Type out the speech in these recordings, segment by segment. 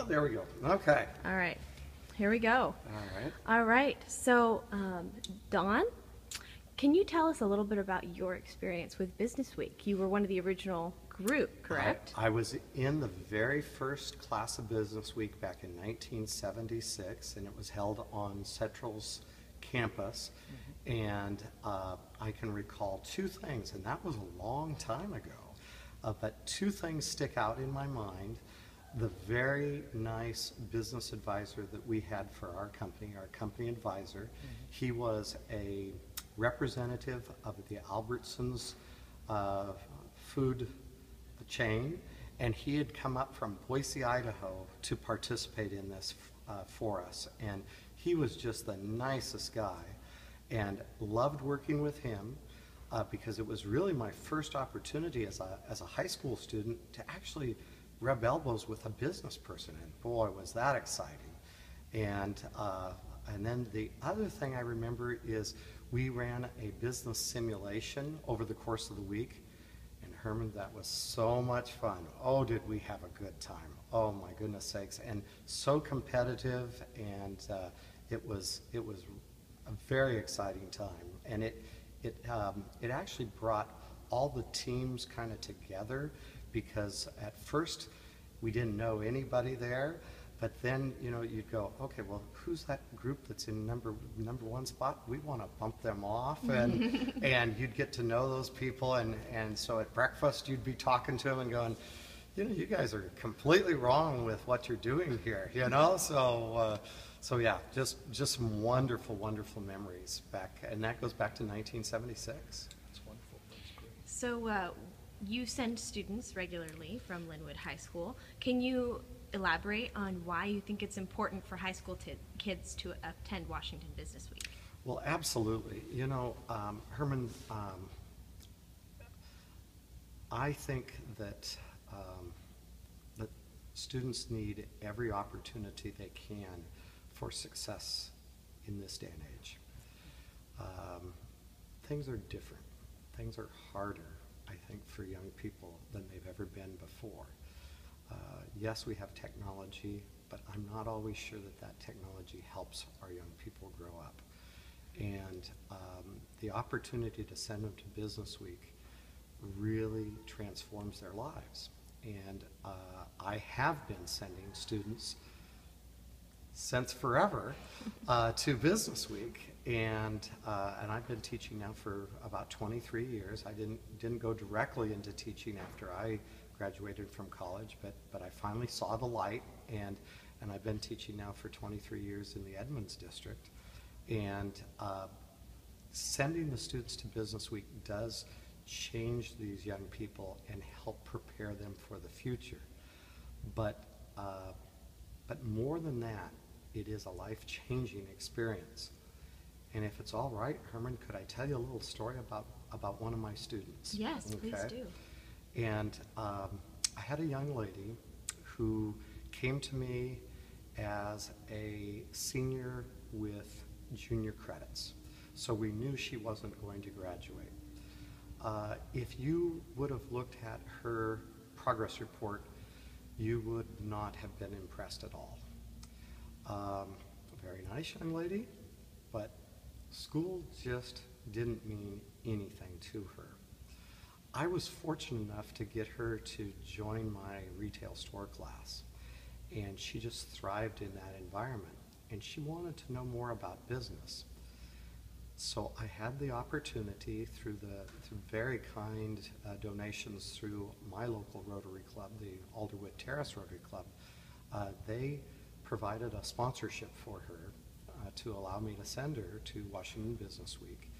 Oh, there we go. Okay. All right, here we go. All right. All right, so Dawn, can you tell us a little bit about your experience with Business Week? You were one of the original group, correct? I was in the very first class of Business Week back in 1976, and it was held on Central's campus. And I can recall two things, and that was a long time ago. But two things stick out in my mind. The very nice business advisor that we had for our company advisor, he was a representative of the Albertsons food chain, and he had come up from Boise, Idaho to participate in this for us. And he was just the nicest guy, and loved working with him because it was really my first opportunity as a high school student to actually rub elbows with a business person, and boy, was that exciting. And then the other thing I remember is we ran a business simulation over the course of the week, and Herman, that was so much fun. Oh, did we have a good time. Oh my goodness sakes, and so competitive, and it was a very exciting time. And it actually brought all the teams kind of together, because at first we didn't know anybody there, but then you'd go, okay, well, who's that group that's in number one spot? We want to bump them off, and and you'd get to know those people, and so at breakfast you'd be talking to them and going, you guys are completely wrong with what you're doing here, so yeah, just some wonderful memories back, and that goes back to 1976. That's wonderful. That's great. So you send students regularly from Linwood High School. Can you elaborate on why you think it's important for high school kids to attend Washington Business Week? Well, absolutely. Herman, I think that that students need every opportunity they can for success in this day and age. Things are different. Things are harder, I think, for young people than they've ever been before. Yes, we have technology, but I'm not always sure that technology helps our young people grow up. And the opportunity to send them to Business Week really transforms their lives. And I have been sending students since forever to Business Week, and I've been teaching now for about 23 years. I didn't go directly into teaching after I graduated from college, but I finally saw the light, and I've been teaching now for 23 years in the Edmonds district. And sending the students to Business Week does change these young people and help prepare them for the future. But more than that, it is a life-changing experience. And if it's all right, Herman, could I tell you a little story about one of my students? Yes, okay? Please do. And I had a young lady who came to me as a senior with junior credits. So we knew she wasn't going to graduate. If you would have looked at her progress report, you would not have been impressed at all. A very nice young lady, but school just didn't mean anything to her. I was fortunate enough to get her to join my retail store class, and she just thrived in that environment, and she wanted to know more about business. So I had the opportunity through very kind donations through my local Rotary Club, the Alderwood Terrace Rotary Club. They provided a sponsorship for her to allow me to send her to Washington Business Week.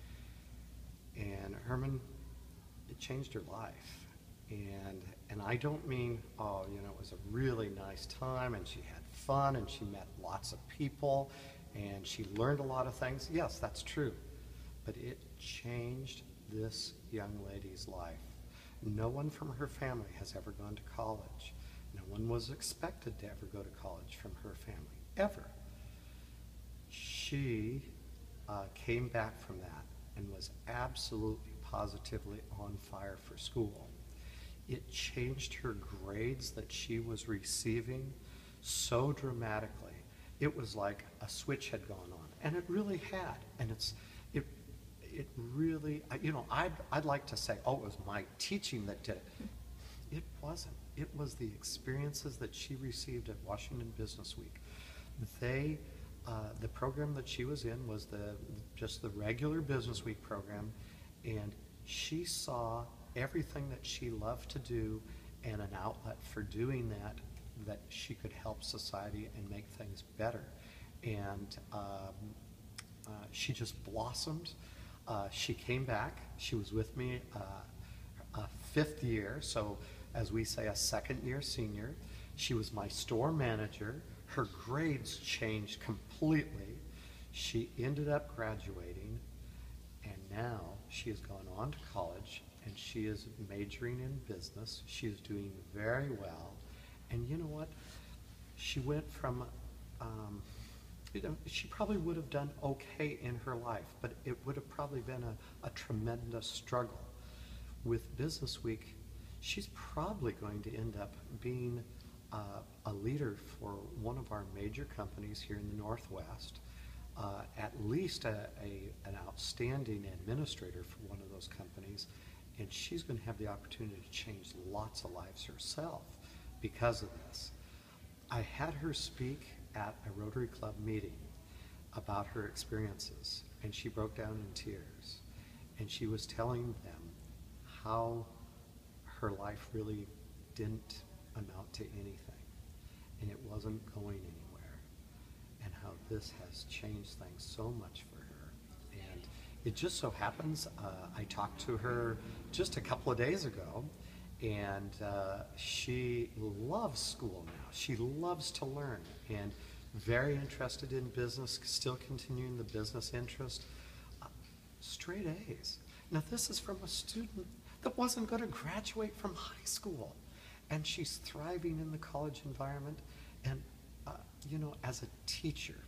And Herman, it changed her life. And I don't mean, it was a really nice time and she had fun and she met lots of people and she learned a lot of things. Yes, that's true. But it changed this young lady's life. No one from her family has ever gone to college. No one was expected to ever go to college from her family, ever. She came back from that and was absolutely positively on fire for school. It changed her grades that she was receiving so dramatically. It was like a switch had gone on, and it really had. And it really, I'd like to say, oh, it was my teaching that did it. It wasn't. It was the experiences that she received at Washington Business Week. The program that she was in was just the regular Business Week program, and she saw everything that she loved to do and an outlet for doing that she could help society and make things better. And she just blossomed. She came back. She was with me a fifth year, so as we say, a second-year senior. She was my store manager. Her grades changed completely. She ended up graduating, and now she has gone on to college, and she is majoring in business. She is doing very well. And you know what? She went from, she probably would have done okay in her life, but it would have probably been a tremendous struggle. With Business Week, she's probably going to end up being a leader for one of our major companies here in the Northwest, at least an outstanding administrator for one of those companies, and she's going to have the opportunity to change lots of lives herself because of this. I had her speak at a Rotary Club meeting about her experiences, and she broke down in tears, and she was telling them how her life really didn't amount to anything, and it wasn't going anywhere, and how this has changed things so much for her. And it just so happens, I talked to her just a couple of days ago, and she loves school now. She loves to learn, and very interested in business, still continuing the business interest. Straight A's. Now this is from a student that wasn't going to graduate from high school, and she's thriving in the college environment. And as a teacher,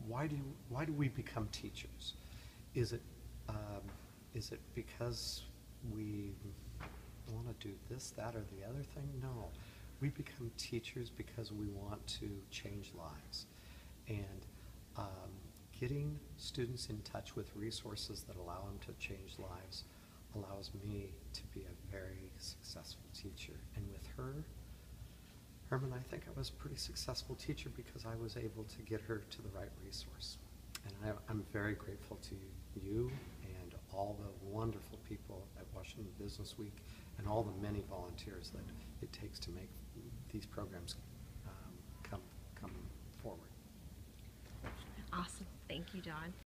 why do we become teachers? Is it because we want to do this, that, or the other thing? No, we become teachers because we want to change lives, and getting students in touch with resources that allow them to change lives allows me to be a very successful teacher. And with her, Herman, I think I was a pretty successful teacher because I was able to get her to the right resource. And I'm very grateful to you and all the wonderful people at Washington Business Week and all the many volunteers that it takes to make these programs come forward. Awesome. Thank you, John.